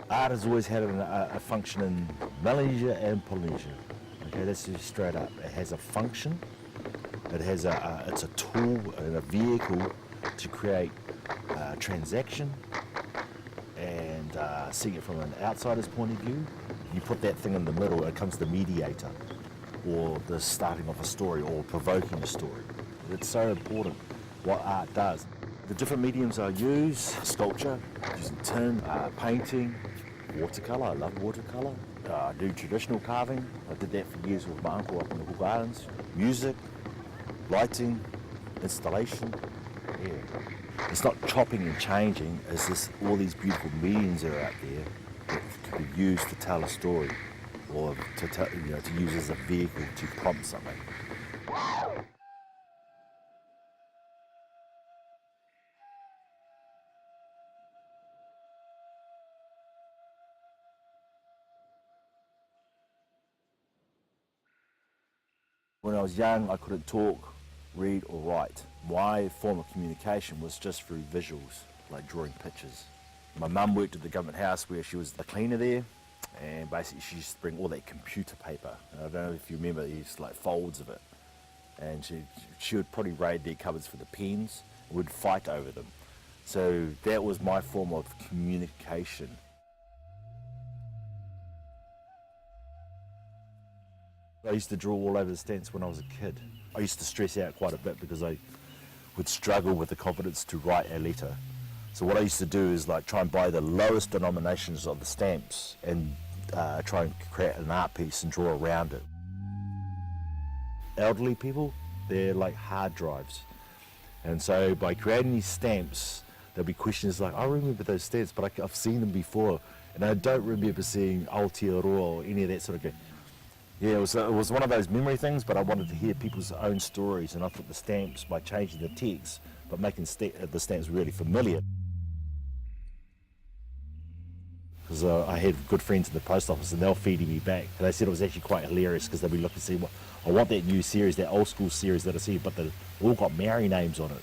Art has always had a function in Melanesia and Polynesia. Okay, that's just straight up. It has a function. It has it's a tool and a vehicle to create transaction. And seeing it from an outsider's point of view, you put that thing in the middle, it comes the mediator, or the starting of a story, or provoking a story. It's so important what art does. The different mediums I use: sculpture, using tin, painting, watercolour. I love watercolour. I do traditional carving. I did that for years with my uncle up in the Cook Islands. Music, lighting, installation. Yeah. It's not chopping and changing. It's just all these beautiful mediums that are out there that can be used to tell a story, or to use as a vehicle to prompt something. When I was young, I couldn't talk, read or write. My form of communication was just through visuals, like drawing pictures. My mum worked at the government house where she was the cleaner there, and basically she used to bring all that computer paper. And I don't know if you remember these like folds of it. And she would probably raid their cupboards for the pens, and would fight over them. So that was my form of communication. I used to draw all over the stamps when I was a kid. I used to stress out quite a bit because I would struggle with the confidence to write a letter. So what I used to do is like try and buy the lowest denominations of the stamps and try and create an art piece and draw around it. Elderly people, they're like hard drives. And so by creating these stamps, there'll be questions like, I remember those stamps, but I've seen them before, and I don't remember seeing Aotearoa or any of that sort of thing. Yeah, it was one of those memory things, but I wanted to hear people's own stories, and I thought the stamps, by changing the text, but making the stamps really familiar. Because I had good friends in the post office, and they were feeding me back, and they said it was actually quite hilarious because they'd be looking to see, well, I want that new series, that old school series that I see, but they all got Maori names on it.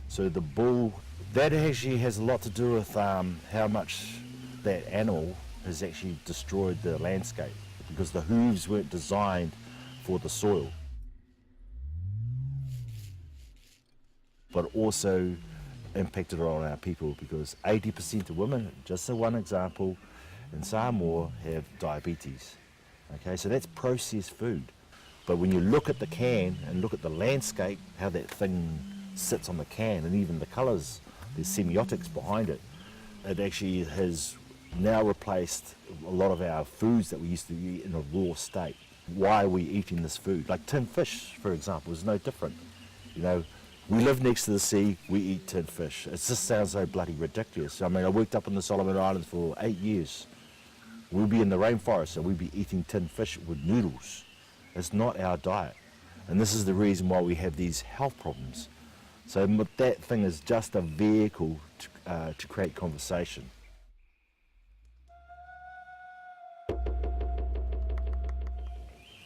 So the bull, that actually has a lot to do with how much that animal has actually destroyed the landscape, because the hooves weren't designed for the soil. But also impacted on our people, because 80% of women, just as one example, in Samoa have diabetes. Okay, so that's processed food. But when you look at the can and look at the landscape, how that thing sits on the can, and even the colours, there's semiotics behind it. It actually has now replaced a lot of our foods that we used to eat in a raw state. Why are we eating this food? Like tinned fish, for example, is no different. You know, we live next to the sea, we eat tinned fish. It just sounds so bloody ridiculous. I mean, I worked up in the Solomon Islands for 8 years. We'd be in the rainforest and we'd be eating tinned fish with noodles. It's not our diet. And this is the reason why we have these health problems. So that thing is just a vehicle to create conversation.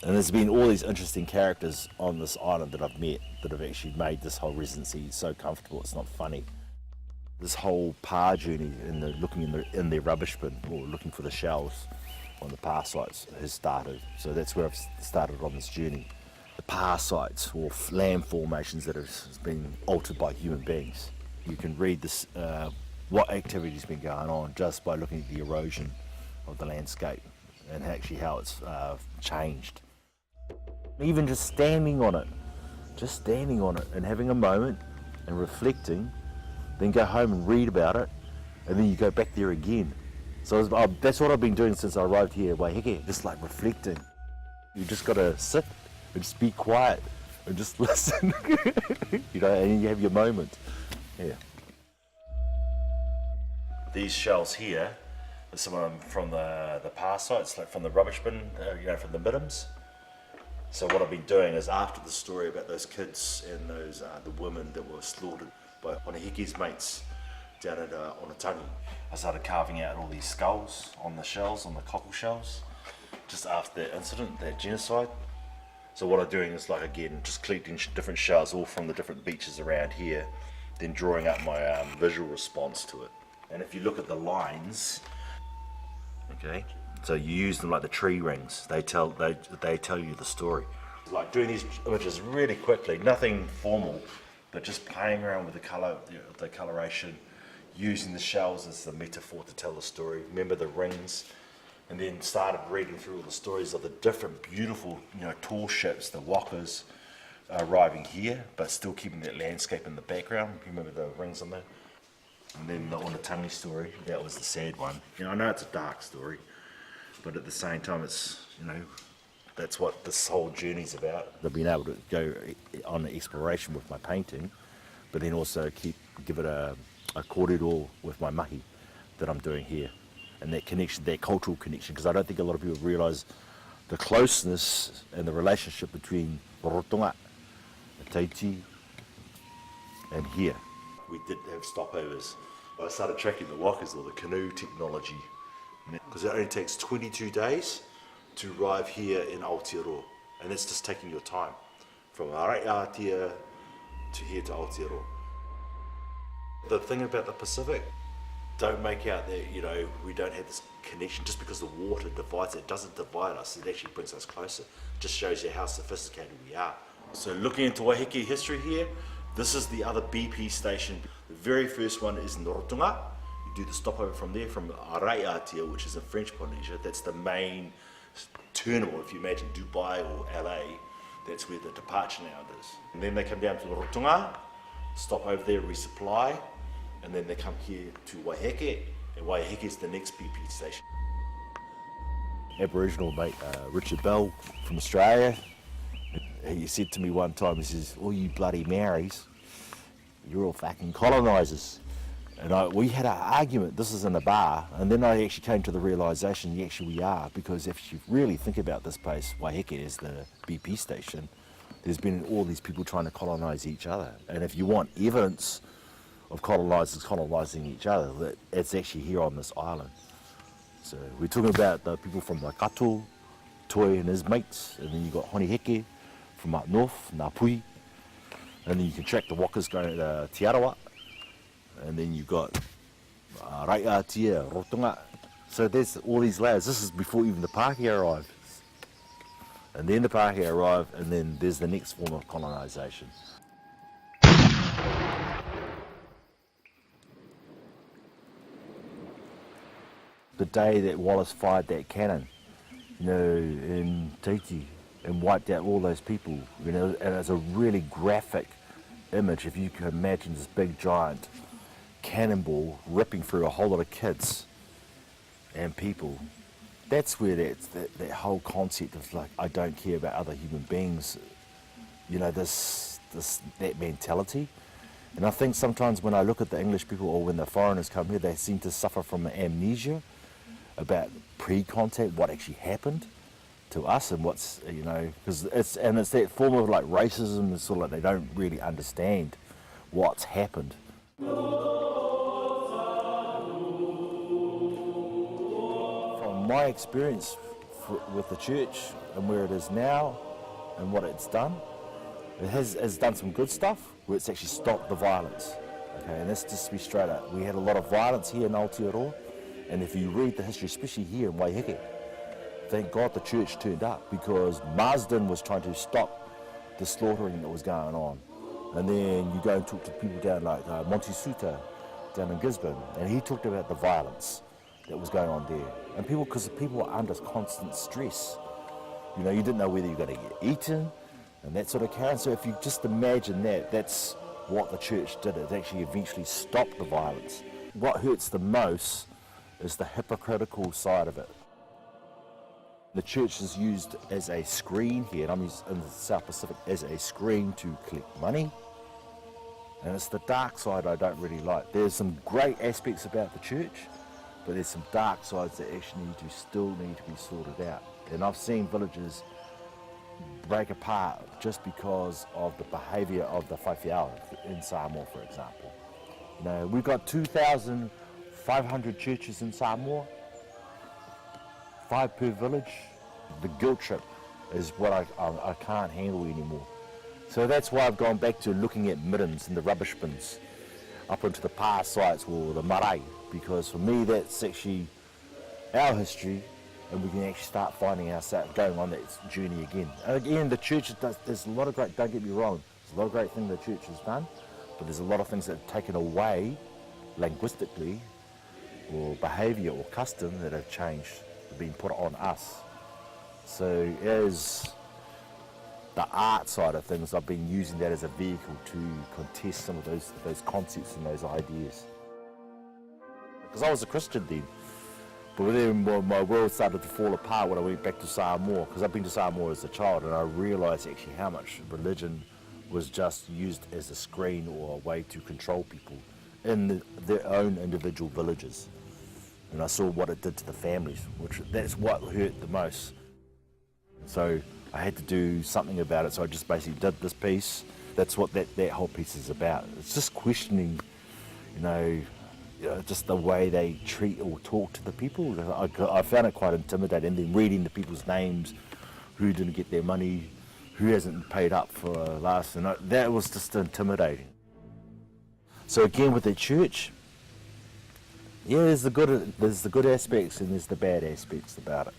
And there's been all these interesting characters on this island that I've met that have actually made this whole residency so comfortable, it's not funny. This whole pa journey looking in their rubbish bin, or looking for the shells on the pa sites, has started. So that's where I've started on this journey. The pa sites, or land formations that have been altered by human beings. You can read this, what activity's been going on just by looking at the erosion of the landscape and actually how it's changed. Even just standing on it and having a moment and reflecting, then go home and read about it, and then you go back there again. So that's what I've been doing since I arrived here at Waiheke, just like reflecting. You just got to sit and just be quiet and just listen, you know, and you have your moment. Yeah. These shells here are some of them from the pa sites, like from the rubbish bin, you know, from the Middens. So what I've been doing is, after the story about those kids and those the women that were slaughtered, by Wahiheke's mates down at Onatangi. I started carving out all these skulls on the shells, on the cockle shells, just after that incident, that genocide. So what I'm doing is, like, again, just collecting different shells all from the different beaches around here, then drawing up my visual response to it. And if you look at the lines, okay, so you use them like the tree rings. They tell you the story. Like doing these images really quickly, nothing formal, but just playing around with the color, the coloration, using the shells as the metaphor to tell the story. Remember the rings, and then started reading through all the stories of the different beautiful, tall ships, the walkers arriving here, but still keeping that landscape in the background. Remember the rings on there? And then the Onatangi story, that was the sad one. I know it's a dark story, but at the same time, it's, that's what this whole journey's about. I've been able to go on exploration with my painting, but then also give it a kōrero with my mahi that I'm doing here. And that connection, that cultural connection, because I don't think a lot of people realise the closeness and the relationship between Rotonga, Tahiti, and here. We did have stopovers. I started tracking the walkers, or the canoe technology, because it only takes 22 days to arrive here in Aotearoa, and that's just taking your time from Araiatia to here to Aotearoa. The thing about the Pacific, don't make out that we don't have this connection just because the water divides it. It doesn't divide us, it actually brings us closer. It just shows you how sophisticated we are. So looking into Waiheke history here, this is the other BP station. The very first one is in Rotonga. You do the stopover from there, from Araiatia, which is in French Polynesia. That's the main terminal. If you imagine Dubai or LA, that's where the departure now is. And then they come down to Rotonga, stop over there, resupply, and then they come here to Waiheke, and Waiheke is the next BP station. Aboriginal mate Richard Bell from Australia, he said to me one time, he says, "All you bloody Maoris, you're all fucking colonisers." And we had an argument, this is in a bar, and then I actually came to the realisation, actually we are, because if you really think about this place, Waiheke is the BP station, there's been all these people trying to colonise each other. And if you want evidence of colonisers colonising each other, that it's actually here on this island. So we're talking about the people from Waikato, Toi and his mates, and then you got Waiheke from up north, Ngāpui, and then you can track the walkers going to Te Arawa, and then you got Raiatia, Rotonga. So there's all these layers. This is before even the Pākehā arrive. And then the Pākehā arrive, and then there's the next form of colonisation. The day that Wallace fired that cannon, in Tahiti, and wiped out all those people, and it's a really graphic image. If you can imagine this big giant cannonball ripping through a whole lot of kids and people, that's where that whole concept of, like, I don't care about other human beings, that mentality. And I think sometimes when I look at the English people, or when the foreigners come here, they seem to suffer from amnesia about pre-contact, what actually happened to us, and what's, because it's that form of like racism. It's sort of like they don't really understand what's happened. From my experience with the church and where it is now and what it's done, it has done some good stuff where it's actually stopped the violence. Okay, and that's just to be straight up. We had a lot of violence here in Aotearoa, and if you read the history, especially here in Waiheke, thank God the church turned up, because Marsden was trying to stop the slaughtering that was going on. And then you go and talk to people down like Montisuta down in Gisborne, and he talked about the violence that was going on there. And because people were under constant stress. You didn't know whether you were going to get eaten and that sort of carry on. So if you just imagine that's what the church did. It actually eventually stopped the violence. What hurts the most is the hypocritical side of it. The church is used as a screen here, and I'm used in the South Pacific as a screen to collect money. And it's the dark side I don't really like. There's some great aspects about the church, but there's some dark sides that actually still need to be sorted out. And I've seen villages break apart just because of the behaviour of the whaiwhiao in Samoa, for example. You know, we've got 2,500 churches in Samoa, 5 per village. The guilt trip is what I can't handle anymore. So that's why I've gone back to looking at Middens and the rubbish bins up into the past sites or the marae, because for me that's actually our history, and we can actually start finding ourselves going on that journey again. And again, the church there's a lot of great, don't get me wrong, there's a lot of great things the church has done, but there's a lot of things that have taken away linguistically or behaviour or custom that have changed, have been put on us. So as the art side of things, I've been using that as a vehicle to contest some of those concepts and those ideas. Because I was a Christian then, but then my world started to fall apart when I went back to Samoa, because I've been to Samoa as a child, and I realised actually how much religion was just used as a screen or a way to control people in their own individual villages. And I saw what it did to the families, that's what hurt the most. So I had to do something about it, so I just basically did this piece. That's what that whole piece is about. It's just questioning, just the way they treat or talk to the people. I found it quite intimidating, and then reading the people's names, who didn't get their money, who hasn't paid up for last, and that was just intimidating. So again, with the church, yeah, there's the good aspects and there's the bad aspects about it.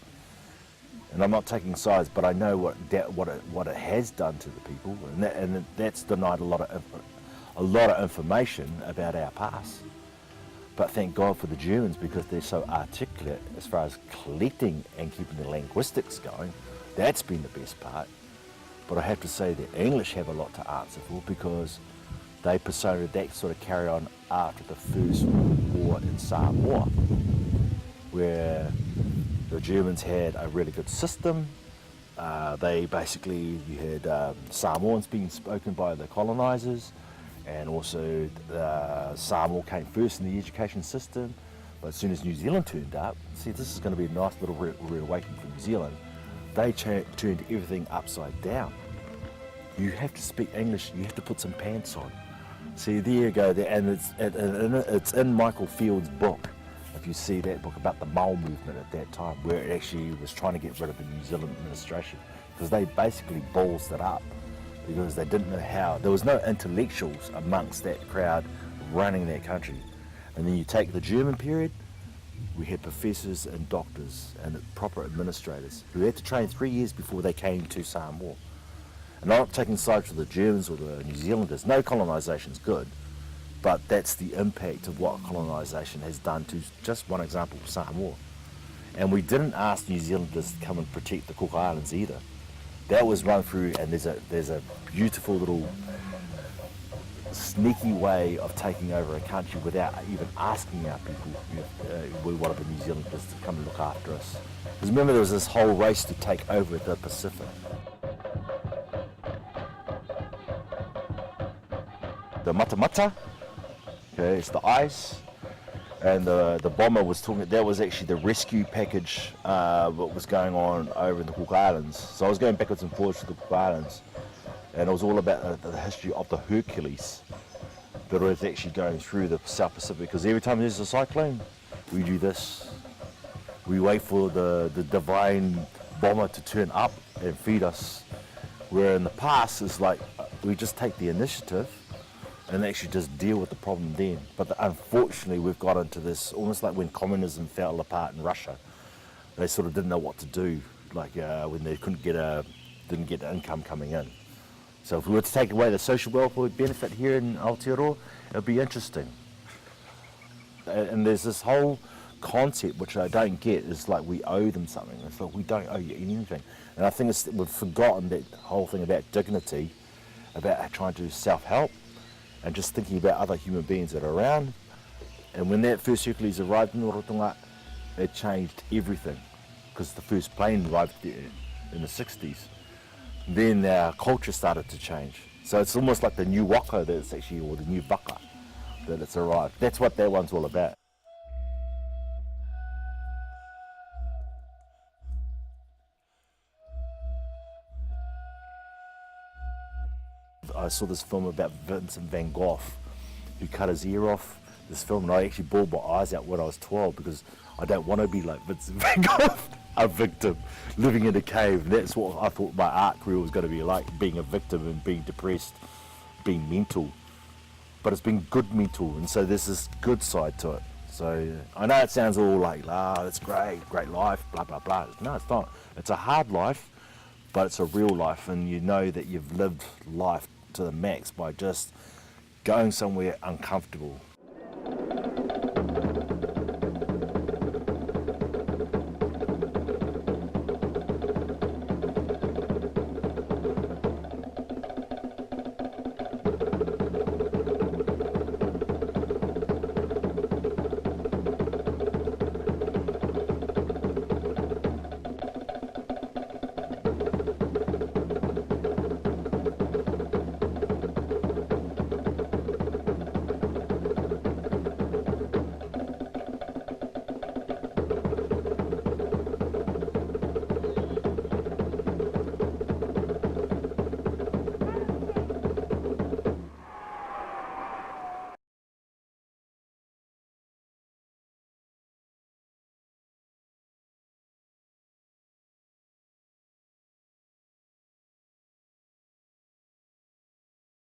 And I'm not taking sides, but I know what it has done to the people, and that's denied a lot of information about our past. But thank God for the Germans, because they're so articulate as far as collecting and keeping the linguistics going. That's been the best part. But I have to say the English have a lot to answer for, because they personated that sort of carry on after the First World War in Samoa, where the Germans had a really good system. You had Samoans being spoken by the colonisers, and also Samoa came first in the education system. But as soon as New Zealand turned up, see, this is going to be a nice little reawakening for New Zealand. They turned everything upside down. You have to speak English, you have to put some pants on. See, there you go, and it's in Michael Field's book. If you see that book about the Mau movement at that time, where it actually was trying to get rid of the New Zealand administration, because they basically ballsed it up, because they didn't know how. There was no intellectuals amongst that crowd running that country. And then you take the German period, we had professors and doctors and proper administrators who had to train 3 years before they came to Samoa. And I'm not taking sides with the Germans or the New Zealanders. No, colonisation's good. But that's the impact of what colonisation has done to, just one example, Samoa. And we didn't ask New Zealanders to come and protect the Cook Islands either. That was run through, and there's a beautiful little sneaky way of taking over a country without even asking our people. We wanted the New Zealanders to come and look after us. Because remember, there was this whole race to take over the Pacific. The mata, okay, it's the ice, and the bomber was talking. That was actually the rescue package. What was going on over in the Cook Islands? So I was going backwards and forwards to the Cook Islands, and it was all about the history of the Hercules that was actually going through the South Pacific. Because every time there's a cyclone, we do this. We wait for the divine bomber to turn up and feed us. Where in the past, it's like we just take the initiative and actually just deal with the problem then. But unfortunately, we've got into this, almost like when communism fell apart in Russia. They sort of didn't know what to do, like when they didn't get the income coming in. So if we were to take away the social welfare benefit here in Aotearoa, it would be interesting. And there's this whole concept, which I don't get, is like we owe them something. It's like we don't owe you anything. And I think we've forgotten that whole thing about dignity, about trying to self-help, and just thinking about other human beings that are around. And when that first Hercules arrived in Rotorua, it changed everything, because the first plane arrived there in the 60s. Then our culture started to change. So it's almost like the new waka that's actually, or the new waka that it's arrived. That's what that one's all about. I saw this film about Vincent van Gogh, who cut his ear off. This film, and I actually bawled my eyes out when I was 12 because I don't want to be like Vincent van Gogh, a victim living in a cave. And that's what I thought my art career was going to be like, being a victim and being depressed, being mental. But it's been good mental, and so there's this good side to it. So I know it sounds all like, that's great life, blah, blah, blah. No, it's not. It's a hard life, but it's a real life, and you know that you've lived life to the max by just going somewhere uncomfortable.